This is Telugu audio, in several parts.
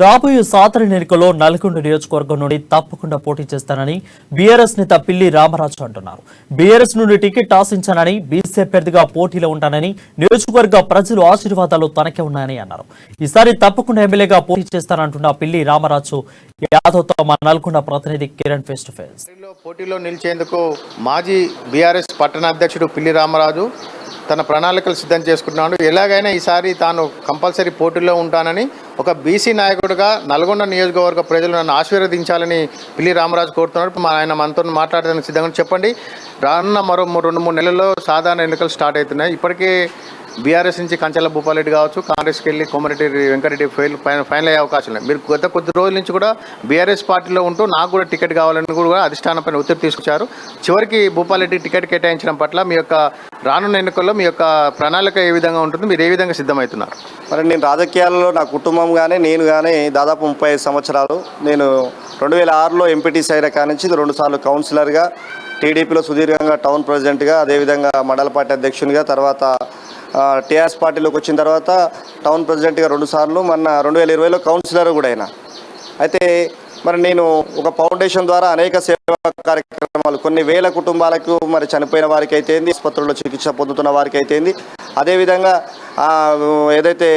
రాబోయే సాధారణ ఎన్నికల్లో నల్గొండ నియోజకవర్గం నుండి తప్పకుండా పోటీ చేస్తానని బీఆర్ఎస్ నేత పిల్లి రామరాజు అంటున్నారు. బీఆర్ఎస్ నుండి టికెట్ ఆశించానని, బీసీ అభ్యర్థిగా పోటీలో ఉంటానని, నియోజకవర్గ ప్రజలు ఆశీర్వాదాలు తనకే ఉన్నాయని అన్నారు. ఈసారి తప్పకుండా ఎమ్మెల్యేగా పోటీ చేస్తానంటున్న పిల్లి రామరాజు యాదవ్తో మా నల్గొండ ప్రతినిధి కిరణ్ ఫేస్ టు ఫేస్. పోటీలో నిలిచేందుకు మాజీ బీఆర్ఎస్ పట్టణ అధ్యక్షుడు పిల్లి రామరాజు తన ప్రణాళికలు సిద్ధం చేసుకుంటున్నాడు. ఎలాగైనా ఈసారి తాను కంపల్సరీ పోటీలో ఉంటానని, ఒక బీసీ నాయకుడిగా నల్గొండ నియోజకవర్గ ప్రజలు నన్ను ఆశీర్వదించాలని పిల్లి రామరాజు కోరుతున్నాడు. ఆయన మనతో మాట్లాడడానికి సిద్ధంగా. చెప్పండి, రానున్న మరో 2-3 నెలల్లో సాధారణ ఎన్నికలు స్టార్ట్ అవుతున్నాయి. ఇప్పటికే బీఆర్ఎస్ నుంచి కంచెల భూపాలరెడ్డి కావచ్చు, కాంగ్రెస్కి వెళ్ళి కోమటిరెడ్డి వెంకటరెడ్డి ఫైనల్ అయ్యే అవకాశం ఉన్నాయి. మీరు గత కొద్ది రోజుల నుంచి కూడా బీఆర్ఎస్ పార్టీలో ఉంటూ నాకు కూడా టికెట్ కావాలని కూడా అధిష్టానం పైన ఒత్తిడి తీసుకొచ్చారు. చివరికి భూపాలరెడ్డి టికెట్ కేటాయించడం పట్ల మీ యొక్క రానున్న ఎన్నికల్లో మీ యొక్క ప్రణాళిక ఏ విధంగా ఉంటుంది, మీరు ఏ విధంగా సిద్ధమవుతున్నారు? మరి నేను రాజకీయాల్లో నా కుటుంబం కానీ నేను కానీ దాదాపు 35 సంవత్సరాలు. నేను 2006లో ఎంపీటీసీ అయిన కాడి నుంచి 2 సార్లు కౌన్సిలర్గా, టీడీపీలో సుదీర్ఘంగా టౌన్ ప్రెసిడెంట్గా, అదేవిధంగా మండల పార్టీ అధ్యక్షునిగా, తర్వాత టీఆర్ఎస్ పార్టీలోకి వచ్చిన తర్వాత టౌన్ ప్రెసిడెంట్గా 2 సార్లు, మొన్న 2020లో కౌన్సిలర్ కూడా అయినా. అయితే మరి నేను ఒక ఫౌండేషన్ ద్వారా అనేక సేవా కార్యక్రమాలు, కొన్ని వేల కుటుంబాలకు మరి చనిపోయిన వారికి అయితేంది, ఆసుపత్రుల్లో చికిత్స పొందుతున్న వారికి అయితేంది, అదేవిధంగా ఏదైతే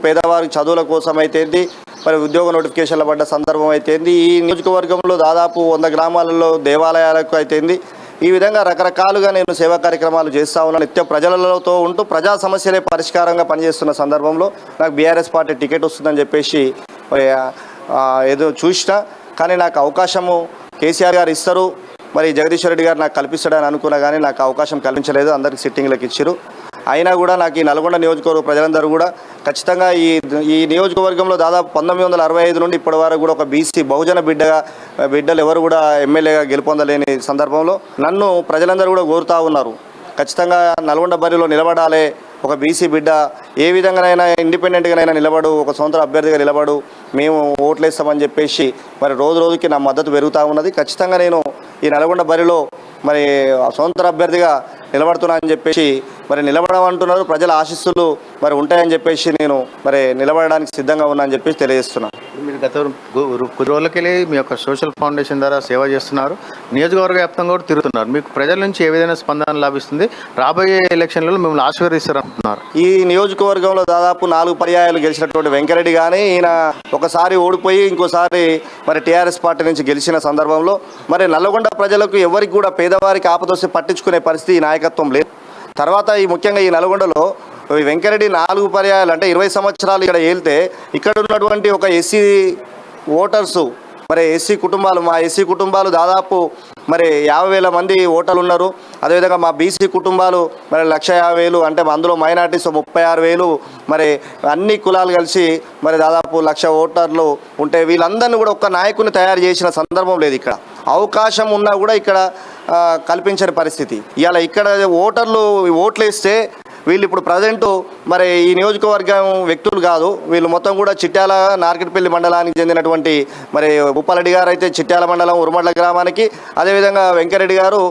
పేదవారికి చదువుల కోసం అయితేంది, మరి ఉద్యోగ నోటిఫికేషన్లు పడ్డ సందర్భం అయితేంది, ఈ నియోజకవర్గంలో దాదాపు 100 గ్రామాలలో దేవాలయాలకు అయితేంది, ఈ విధంగా రకరకాలుగా నేను సేవా కార్యక్రమాలు చేస్తూ ఉన్నాను. నిత్యం ప్రజలతో ఉంటూ ప్రజా సమస్యలే పరిష్కారంగా పనిచేస్తున్న సందర్భంలో నాకు బీఆర్ఎస్ పార్టీ టికెట్ వస్తుందని చెప్పేసి ఏదో చూసినా, కానీ నాకు అవకాశము కేసీఆర్ గారు ఇస్తారు, మరి జగదీశ్వర్ రెడ్డి గారు నాకు కల్పిస్తాడని అనుకున్నా, కానీ నాకు అవకాశం కల్పించలేదు. అందరికి సిట్టింగ్లకు ఇచ్చారు. అయినా కూడా నాకు ఈ నల్గొండ నియోజకవర్గ ప్రజలందరూ కూడా ఖచ్చితంగా ఈ నియోజకవర్గంలో దాదాపు 1965 నుండి ఇప్పటి వరకు కూడా ఒక బీసీ బహుజన బిడ్డలు ఎవరు కూడా ఎమ్మెల్యేగా గెలుపొందలేని సందర్భంలో నన్ను ప్రజలందరూ కూడా కోరుతూ ఉన్నారు. ఖచ్చితంగా నల్గొండ బరిలో నిలబడాలి, ఒక బీసీ బిడ్డ ఏ విధంగానైనా ఇండిపెండెంట్గానైనా నిలబడు, ఒక స్వతంత్ర అభ్యర్థిగా నిలబడు, మేము ఓట్లేస్తామని చెప్పేసి మరి రోజుకి నా మద్దతు పెరుగుతూ ఉన్నది. ఖచ్చితంగా నేను ఈ నల్గొండ బరిలో మరి స్వతంత్ర అభ్యర్థిగా నిలబడుతున్నా అని చెప్పేసి మరి నిలబడమంటున్నారు. ప్రజల ఆశీస్సులు మరి ఉంటాయని చెప్పేసి నేను మరి నిలబడడానికి సిద్ధంగా ఉన్నా అని చెప్పేసి తెలియజేస్తున్నాను. మీరు గత కొద్ది రోజులకెళ్ళి మీ యొక్క సోషల్ ఫౌండేషన్ ద్వారా సేవ చేస్తున్నారు, నియోజకవర్గ వ్యాప్తంగా కూడా తిరుగుతున్నారు. మీకు ప్రజల నుంచి ఏ విధంగా స్పందన లభిస్తుంది? రాబోయే ఎలక్షన్లలో మిమ్మల్ని ఆశీర్వదిస్తారంటున్నారు. ఈ నియోజకవర్గంలో దాదాపు 4 పర్యాయాలు గెలిచినటువంటి వెంకరెడ్డి కానీ, ఈయన ఒకసారి ఓడిపోయి ఇంకోసారి మరి టీఆర్ఎస్ పార్టీ నుంచి గెలిచిన సందర్భంలో మరి నల్లగొండ ప్రజలకు ఎవరికి కూడా పేదవారికి ఆపదొస్తే పట్టించుకునే పరిస్థితి ఈ నాయకత్వం లేదు. తర్వాత ముఖ్యంగా ఈ నల్గొండలో వెంకరెడ్డి 4 పర్యాయాలు అంటే 20 సంవత్సరాలు ఇక్కడ ఏలితే, ఇక్కడ ఉన్నటువంటి ఒక ఎస్సీ ఓటర్సు మరి మా ఎస్సీ కుటుంబాలు దాదాపు మరి 50,000 మంది ఓటర్లు ఉన్నారు. అదేవిధంగా మా బీసీ కుటుంబాలు మరి 150,000, అంటే అందులో మైనార్టీస్ 36,000, మరి అన్ని కులాలు కలిసి మరి దాదాపు 1,00,000 ఓటర్లు ఉంటే వీళ్ళందరినీ కూడా ఒక్క నాయకుని తయారు చేసిన సందర్భం లేదు. ఇక్కడ అవకాశం ఉన్నా కూడా ఇక్కడ కల్పించని పరిస్థితి. ఇవాళ ఇక్కడ ఓట్లు వేస్తే వీళ్ళు ఇప్పుడు ప్రజెంటు మరి ఈ నియోజకవర్గం వ్యక్తులు కాదు, వీళ్ళు మొత్తం కూడా చిట్యాల నార్కెట్పల్లి మండలానికి చెందినటువంటి మరి భూపాలరెడ్డి గారు అయితే చిట్యాల మండలం ఉరుమడ్ల గ్రామానికి, అదేవిధంగా వెంకరెడ్డి గారు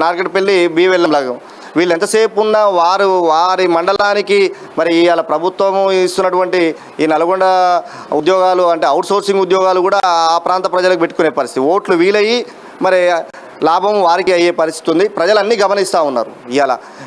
నార్కెట్పల్లి బీవెల్లం లాగా, వీళ్ళు ఎంతసేపు ఉన్నా వారి మండలానికి మరి ఇవాళ ప్రభుత్వం ఇస్తున్నటువంటి ఈ నల్గొండ ఉద్యోగాలు అంటే అవుట్సోర్సింగ్ ఉద్యోగాలు కూడా ఆ ప్రాంత ప్రజలకు పెట్టుకునే పరిస్థితి. ఓట్లు వీలయ్యి మరి లాభం వారికి అయ్యే పరిస్థితి ఉంది. ప్రజలు అన్నీ గమనిస్తూ ఉన్నారు.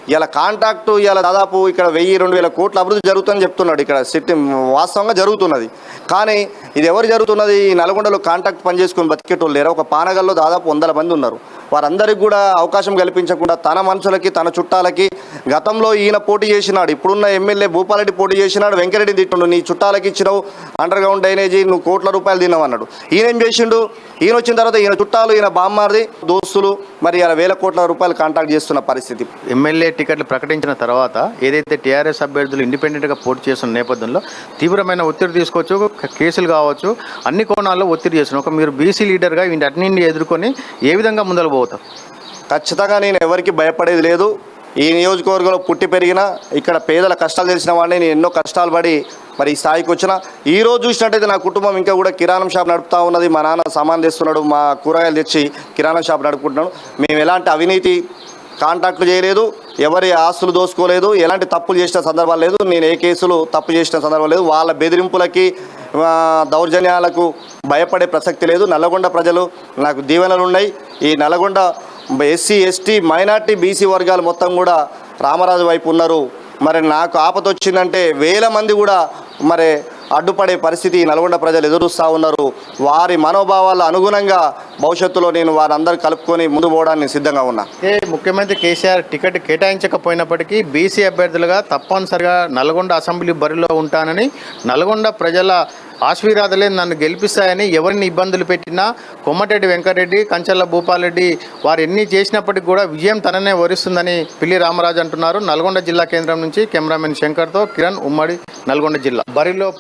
ఇవాళ కాంట్రాక్టు దాదాపు ఇక్కడ 1,000-2,000 కోట్ల అభివృద్ధి జరుగుతుందని చెప్తున్నాడు. ఇక్కడ సిటీ వాస్తవంగా జరుగుతున్నది, కానీ ఇది ఎవరు జరుగుతున్నది? ఈ నల్గొండలో కాంట్రాక్ట్ పనిచేసుకుని బతికేటోళ్ళు లేరు. ఒక పానగల్లో దాదాపు 100 మంది ఉన్నారు. వారందరికీ కూడా అవకాశం కల్పించకుండా తన మనుషులకి, తన చుట్టాలకి, గతంలో ఈయన పోటీ చేసినాడు, ఇప్పుడున్న ఎమ్మెల్యే భూపాలరెడ్డి పోటీ చేసినాడు, వెంకరెడ్డి తిట్టుండు, నీ చుట్టాలకి ఇచ్చినావు అండర్ గ్రౌండ్ డ్రైనేజీ, నువ్వు కోట్ల రూపాయలు తిన్నావు అన్నాడు. ఈయనేం చేసిండు? ఈయన వచ్చిన తర్వాత ఈయన చుట్టాలు, ఈయన బామ్మారిది, దోస్తులు మరి 1,000 కోట్ల రూపాయలు కాంట్రాక్ట్ చేస్తున్న పరిస్థితి. ఎమ్మెల్యే టికెట్లు ప్రకటించిన తర్వాత ఏదైతే టీఆర్ఎస్ అభ్యర్థులు ఇండిపెండెంట్గా పోటీ చేస్తున్న నేపథ్యంలో తీవ్రమైన ఒత్తిడి తీసుకోవచ్చు, కేసులు కావచ్చు, అన్ని కోణాల్లో ఒత్తిడి చేస్తున్నారు. ఒక మీరు బీసీ లీడర్గా వీటన్నింటినీ ఎదుర్కొని ఏ విధంగా ముందలు పోతారు? ఖచ్చితంగా నేను ఎవరికి భయపడేది లేదు. ఈ నియోజకవర్గంలో పుట్టి పెరిగిన, ఇక్కడ పేదల కష్టాలు తెలిసిన వాడిని, నేను ఎన్నో కష్టాలు పడి మరి ఈ స్థాయికి వచ్చిన. ఈరోజు చూసినట్టయితే నా కుటుంబం ఇంకా కూడా కిరాణం షాప్ నడుపుతూ ఉన్నది. మా నాన్న సామాన్ తెస్తున్నాడు, మా కూరగాయలు తెచ్చి కిరాణం షాప్ నడుపుకుంటున్నాడు. మేము ఎలాంటి అవినీతి కాంట్రాక్టులు చేయలేదు, ఎవరి ఆస్తులు దోసుకోలేదు, ఎలాంటి తప్పులు చేసిన సందర్భాలు లేదు. నేను ఏ కేసులు తప్పు చేసిన సందర్భం లేదు. వాళ్ళ బెదిరింపులకి దౌర్జన్యాలకు భయపడే ప్రసక్తి లేదు. నల్లగొండ ప్రజలు నాకు దీవెనలు ఉన్నాయి. ఈ Nalgonda SC ST minority BC వర్గాలు మొత్తం కూడా రామరాజు వైపు ఉన్నారు. మరి నాకు ఆపద వచ్చిందంటే వేల మంది కూడా మరి అడ్డుపడే పరిస్థితి నల్గొండ ప్రజలు ఎదురుస్తూ ఉన్నారు. వారి మనోభావాల అనుగుణంగా భవిష్యత్తులో నేను వారందరూ కలుపుకొని ముందు పోవడానికి సిద్ధంగా ఉన్నా. ముఖ్యమంత్రి కేసీఆర్ టికెట్ కేటాయించకపోయినప్పటికీ బీసీ అభ్యర్థులుగా తప్పనిసరిగా నల్గొండ అసెంబ్లీ బరిలో ఉంటానని, నల్గొండ ప్రజల ఆశీర్వాదాలే నన్ను గెలిపిస్తాయని, ఎవరిని ఇబ్బందులు పెట్టినా కొమ్మటిరెడ్డి వెంకటరెడ్డి, కంచర్ల భూపాలరెడ్డి వారు ఎన్ని చేసినప్పటికీ కూడా విజయం తననే వరిస్తుందని పిల్లి రామరాజు అంటున్నారు. నల్గొండ జిల్లా కేంద్రం నుంచి కెమెరామెన్ శంకర్తో కిరణ్, ఉమ్మడి నల్గొండ జిల్లా. బరిలో